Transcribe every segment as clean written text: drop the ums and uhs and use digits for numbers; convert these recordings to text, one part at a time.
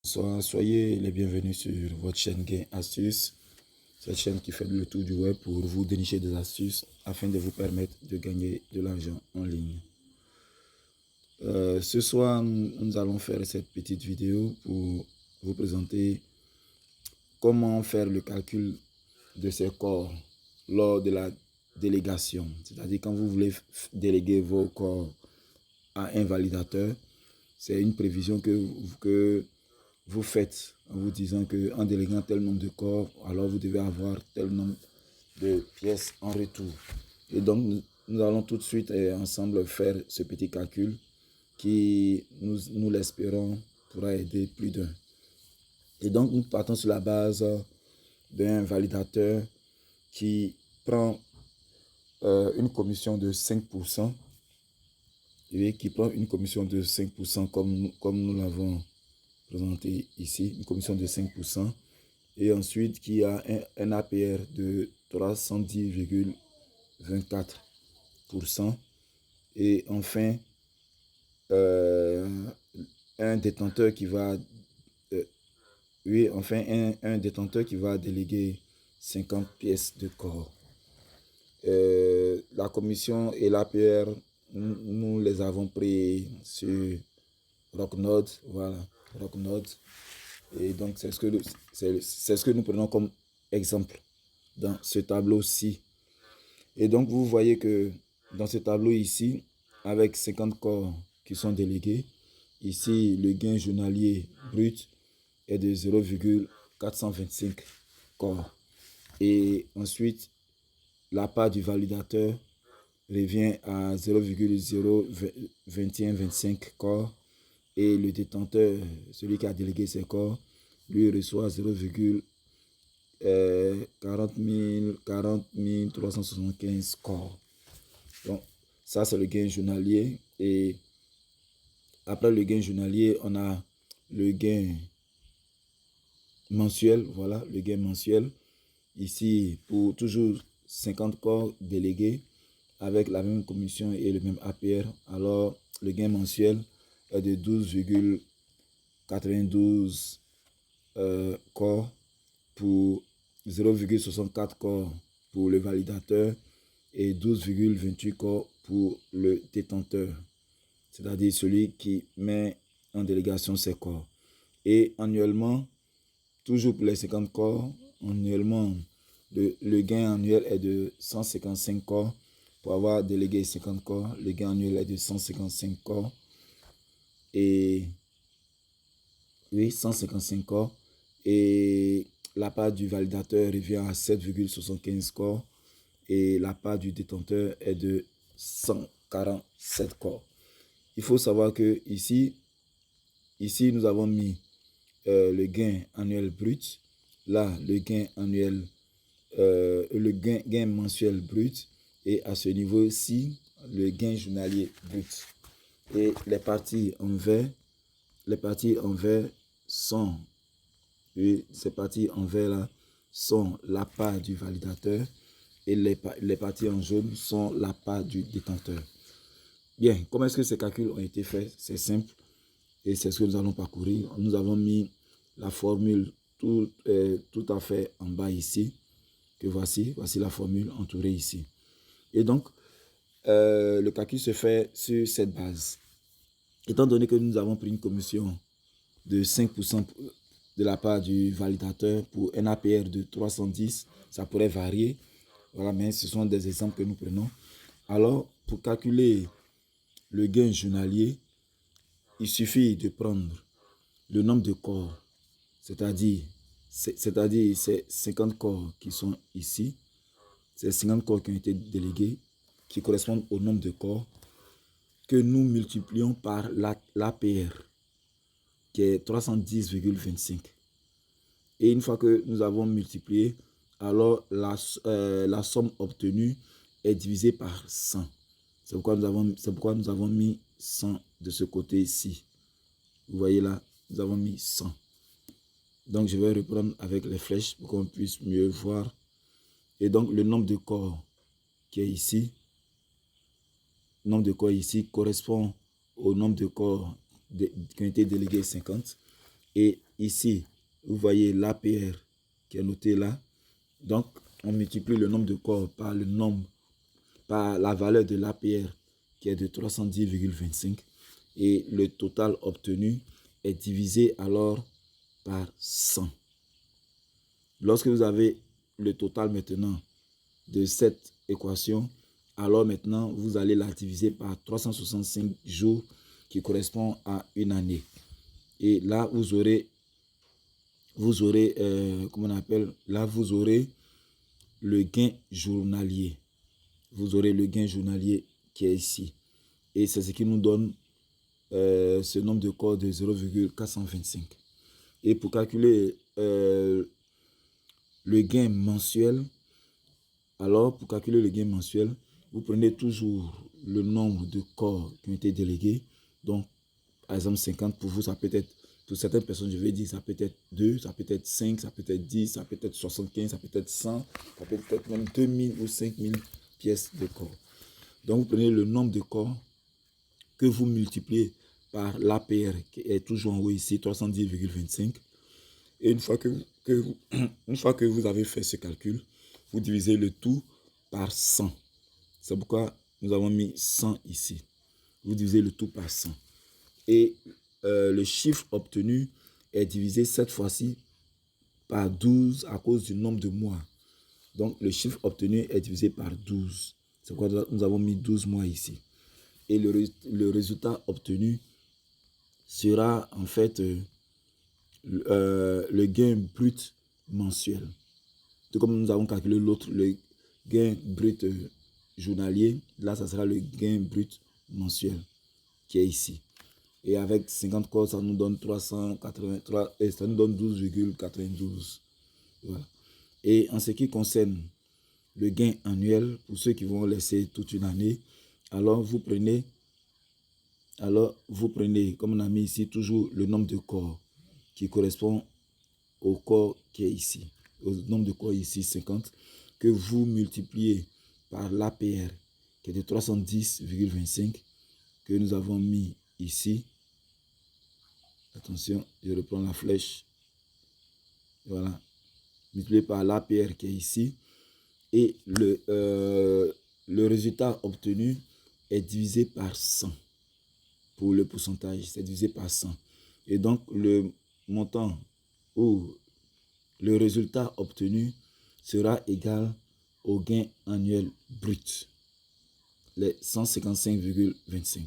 Soyez les bienvenus sur votre chaîne Gain Astuces, cette chaîne qui fait le tour du web pour vous dénicher des astuces afin de vous permettre de gagner de l'argent en ligne. Ce soir, nous allons faire cette petite vidéo pour vous présenter comment faire le calcul de ces corps lors de la délégation. C'est-à-dire quand vous voulez déléguer vos corps à un validateur, c'est une prévision que vous faites en vous disant qu'en déléguant tel nombre de corps, alors vous devez avoir tel nombre de pièces en retour. Et donc, nous allons tout de suite ensemble faire ce petit calcul qui, nous l'espérons, pourra aider plus d'un. Et donc, nous partons sur la base d'un validateur qui prend une commission de 5%, et qui prend une commission de 5% comme nous l'avons présenté ici, une commission de 5%, et ensuite qui a un APR de 310,24%, et enfin un détenteur qui va un détenteur qui va déléguer 50 pièces de corps. La commission et l'APR, nous les avons pris sur Rocknode, voilà, Rocknode. Et donc, c'est ce que nous prenons comme exemple dans ce tableau-ci. Et donc, vous voyez que dans ce tableau ici, avec 50 corps qui sont délégués, ici, le gain journalier brut est de 0,425 corps. Et ensuite, la part du validateur revient à 0,02125 corps. Et le détenteur, celui qui a délégué ses corps, lui reçoit 0,40 375 corps. Donc, ça, c'est le gain journalier. Et après le gain journalier, on a le gain mensuel. Voilà, le gain mensuel. Ici, pour toujours 50 corps délégués avec la même commission et le même APR, alors le gain mensuel est de 12,92 corps pour 0,64 corps pour le validateur et 12,28 corps pour le détenteur, c'est-à-dire celui qui met en délégation ses corps. Et annuellement, toujours pour les 50 corps, annuellement, le gain annuel est de 155 corps. Pour avoir délégué 50 corps, le gain annuel est de 155 corps. Et oui, 155 corps. Et la part du validateur revient à 7,75 corps. Et la part du détenteur est de 147 corps. Il faut savoir que ici nous avons mis le gain annuel brut. Là, le gain annuel, gain mensuel brut. Et à ce niveau-ci, le gain journalier brut. Et les parties en vert sont, et ces parties en vert là sont la part du validateur et les parties en jaune sont la part du détenteur. Bien, comment est-ce que ces calculs ont été faits? C'est simple et c'est ce que nous allons parcourir. Nous avons mis la formule tout à fait en bas ici, que voici la formule entourée ici. Et donc, le calcul se fait sur cette base. Étant donné que nous avons pris une commission de 5% de la part du validateur pour un APR de 310, ça pourrait varier. Voilà, mais ce sont des exemples que nous prenons. Alors, pour calculer le gain journalier, il suffit de prendre le nombre de corps, c'est-à-dire ces 50 corps qui sont ici, ces 50 corps qui ont été délégués, qui correspondent au nombre de corps, que nous multiplions par l'APR, qui est 310,25. Et une fois que nous avons multiplié, alors la somme obtenue est divisée par 100. C'est pourquoi nous avons mis 100 de ce côté-ci. Vous voyez là, nous avons mis 100. Donc, je vais reprendre avec les flèches pour qu'on puisse mieux voir. Et donc, le nombre de corps qui est ici, correspond au nombre de corps qui ont été délégués 50. Et ici, vous voyez l'APR qui est noté là. Donc, on multiplie le nombre de corps par la valeur de l'APR qui est de 310,25. Et le total obtenu est divisé alors par 100. Lorsque vous avez le total maintenant de cette équation, alors maintenant, vous allez la diviser par 365 jours qui correspond à une année. Et là, vous aurez comment on appelle, là, vous aurez le gain journalier. Vous aurez le gain journalier qui est ici. Et c'est ce qui nous donne ce nombre de corps de 0,425. Et pour calculer le gain mensuel, alors pour calculer le gain mensuel, vous prenez toujours le nombre de corps qui ont été délégués. Donc, par exemple, 50 pour vous, ça peut être, pour certaines personnes, je vais dire, ça peut être 2, ça peut être 5, ça peut être 10, ça peut être 75, ça peut être 100, ça peut être même 2000 ou 5000 pièces de corps. Donc, vous prenez le nombre de corps que vous multipliez par l'APR qui est toujours en haut ici, 310,25. Et une fois que vous avez fait ce calcul, vous divisez le tout par 100. C'est pourquoi nous avons mis 100 ici. Vous divisez le tout par 100. Et le chiffre obtenu est divisé cette fois-ci par 12 à cause du nombre de mois. Donc, le chiffre obtenu est divisé par 12. C'est pourquoi nous avons mis 12 mois ici. Et le résultat obtenu sera en fait le gain brut mensuel. Tout comme nous avons calculé l'autre, le gain brut journalier, là, ça sera le gain brut mensuel qui est ici. Et avec 50 corps, ça nous donne 383, et ça nous donne 12,92. Voilà. Et en ce qui concerne le gain annuel, pour ceux qui vont laisser toute une année, alors vous prenez, comme on a mis ici, toujours le nombre de corps qui correspond au corps qui est ici. Au nombre de corps ici, 50, que vous multipliez par l'APR, qui est de 310,25, que nous avons mis ici. Attention, je reprends la flèche. Voilà. Multiplié par l'APR qui est ici. Et le résultat obtenu est divisé par 100. Pour le pourcentage, c'est divisé par 100. Et donc, le montant ou le résultat obtenu sera égal au gain annuel brut, les 155,25.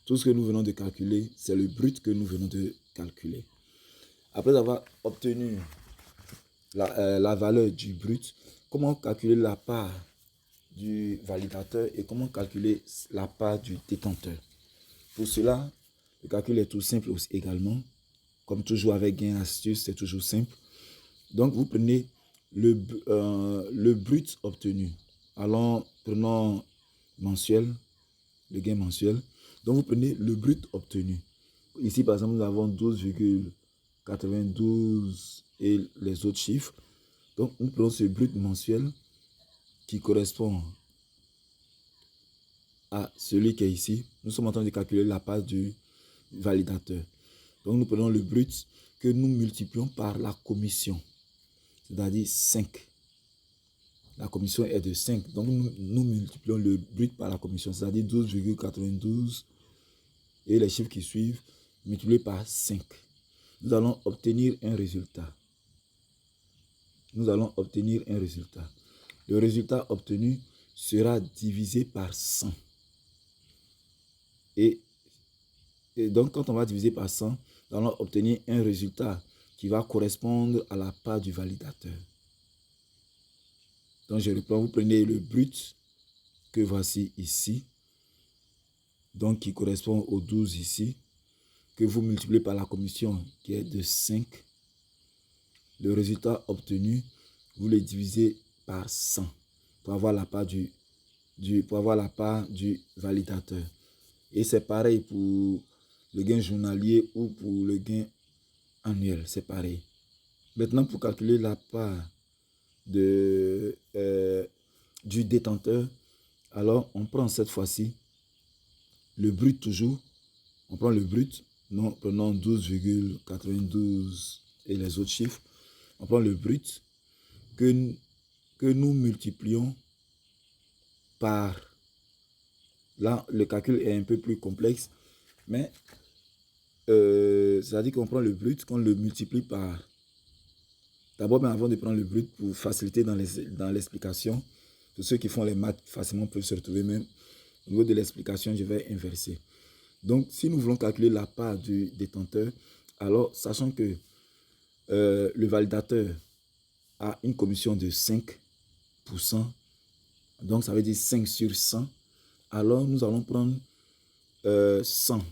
Tout ce que nous venons de calculer, c'est le brut que nous venons de calculer. Après avoir obtenu la valeur du brut, comment calculer la part du validateur et comment calculer la part du détenteur? Pour cela, le calcul est tout simple aussi également. Comme toujours avec gain astuce, c'est toujours simple. Donc, vous prenez le brut obtenu. Alors, prenons mensuel, le gain mensuel. Donc, vous prenez le brut obtenu. Ici, par exemple, nous avons 12,92 et les autres chiffres. Donc, nous prenons ce brut mensuel qui correspond à celui qui est ici. Nous sommes en train de calculer la part du validateur. Donc, nous prenons le brut que nous multiplions par la commission, c'est-à-dire 5. La commission est de 5. Donc, nous multiplions le brut par la commission, c'est-à-dire 12,92 et les chiffres qui suivent multipliés par 5. Nous allons obtenir un résultat. Nous allons obtenir un résultat. Le résultat obtenu sera divisé par 100. Et donc, quand on va diviser par 100, nous allons obtenir un résultat qui va correspondre à la part du validateur. Donc, je reprends, vous prenez le brut que voici ici, donc qui correspond au 12 ici, que vous multipliez par la commission qui est de 5. Le résultat obtenu, vous le divisez par 100 pour avoir la part du validateur. Et c'est pareil pour le gain journalier ou pour le gain annuel, c'est pareil. Maintenant, pour calculer la part du détenteur, alors on prend cette fois-ci le brut toujours. On prend le brut prenons 12,92 et les autres chiffres. On prend le brut que nous multiplions par... Là, le calcul est un peu plus complexe, mais c'est-à-dire qu'on prend le brut, qu'on le multiplie par... D'abord, avant de prendre le brut, pour faciliter dans l'explication, pour ceux qui font les maths facilement peuvent se retrouver même. Au niveau de l'explication, je vais inverser. Donc, si nous voulons calculer la part du détenteur, alors, sachant que le validateur a une commission de 5%, donc ça veut dire 5 sur 100, alors nous allons prendre 100.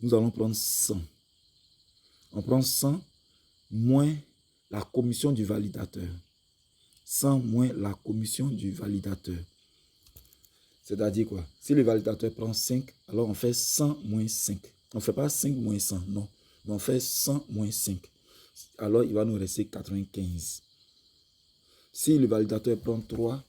Nous allons prendre 100. On prend 100 moins la commission du validateur. 100 moins la commission du validateur. C'est-à-dire quoi? Si le validateur prend 5, alors on fait 100 moins 5. On ne fait pas 5 moins 100, non. Mais on fait 100 moins 5. Alors, il va nous rester 95. Si le validateur prend 3,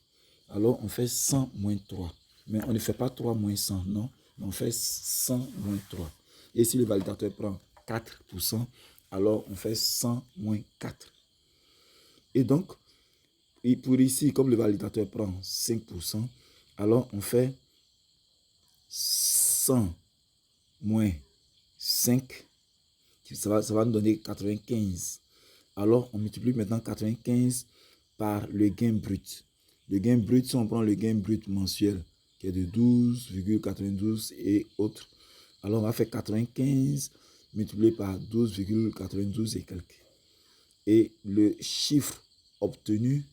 alors on fait 100 moins 3. Mais on ne fait pas 3 moins 100, non. Mais on fait 100 moins 3. Et si le validateur prend 4%, alors on fait 100 moins 4. Et donc, pour ici, comme le validateur prend 5%, alors on fait 100 moins 5, ça va nous donner 95. Alors, on multiplie maintenant 95 par le gain brut. Le gain brut, si on prend le gain brut mensuel, qui est de 12,92 et autres, alors on va faire 95 multiplié par 12,92 et quelques. Et le chiffre obtenu,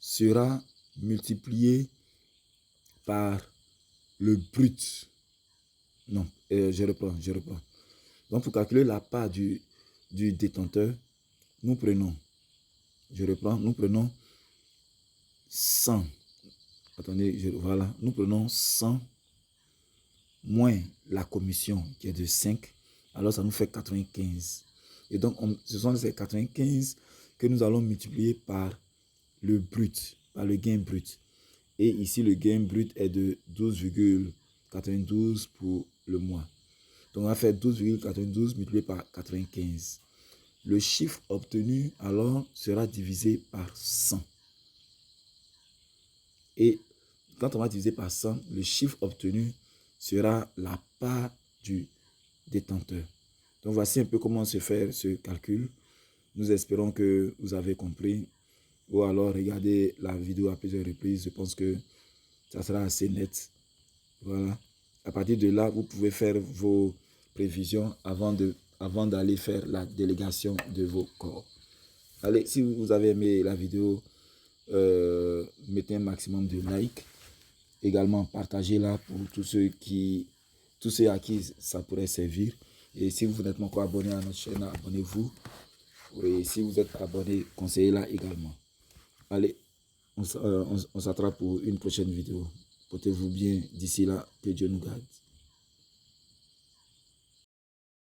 sera multiplié par le brut. Non, je reprends. Donc, pour calculer la part du détenteur, nous prenons, nous prenons 100. Attendez, voilà, nous prenons 100 moins la commission qui est de 5. Alors, ça nous fait 95. Et donc, ce sont ces 95 que nous allons multiplier par le brut, par le gain brut. Et ici, le gain brut est de 12,92 pour le mois. Donc, on va faire 12,92 multiplié par 95. Le chiffre obtenu, alors, sera divisé par 100. Et quand on va diviser par 100, le chiffre obtenu sera la part du détenteur. Donc, voici un peu comment se fait ce calcul. Nous espérons que vous avez compris. Ou alors, regardez la vidéo à plusieurs reprises. Je pense que ça sera assez net. Voilà. À partir de là, vous pouvez faire vos prévisions avant d'aller faire la délégation de vos corps. Allez, si vous avez aimé la vidéo, mettez un maximum de likes. Également, partagez-la pour tous ceux à qui ça pourrait servir. Et si vous n'êtes pas encore abonné à notre chaîne, abonnez-vous. Et si vous êtes abonné, conseillez-la également. Allez, on s'attrape pour une prochaine vidéo. Portez-vous bien d'ici là, que Dieu nous garde.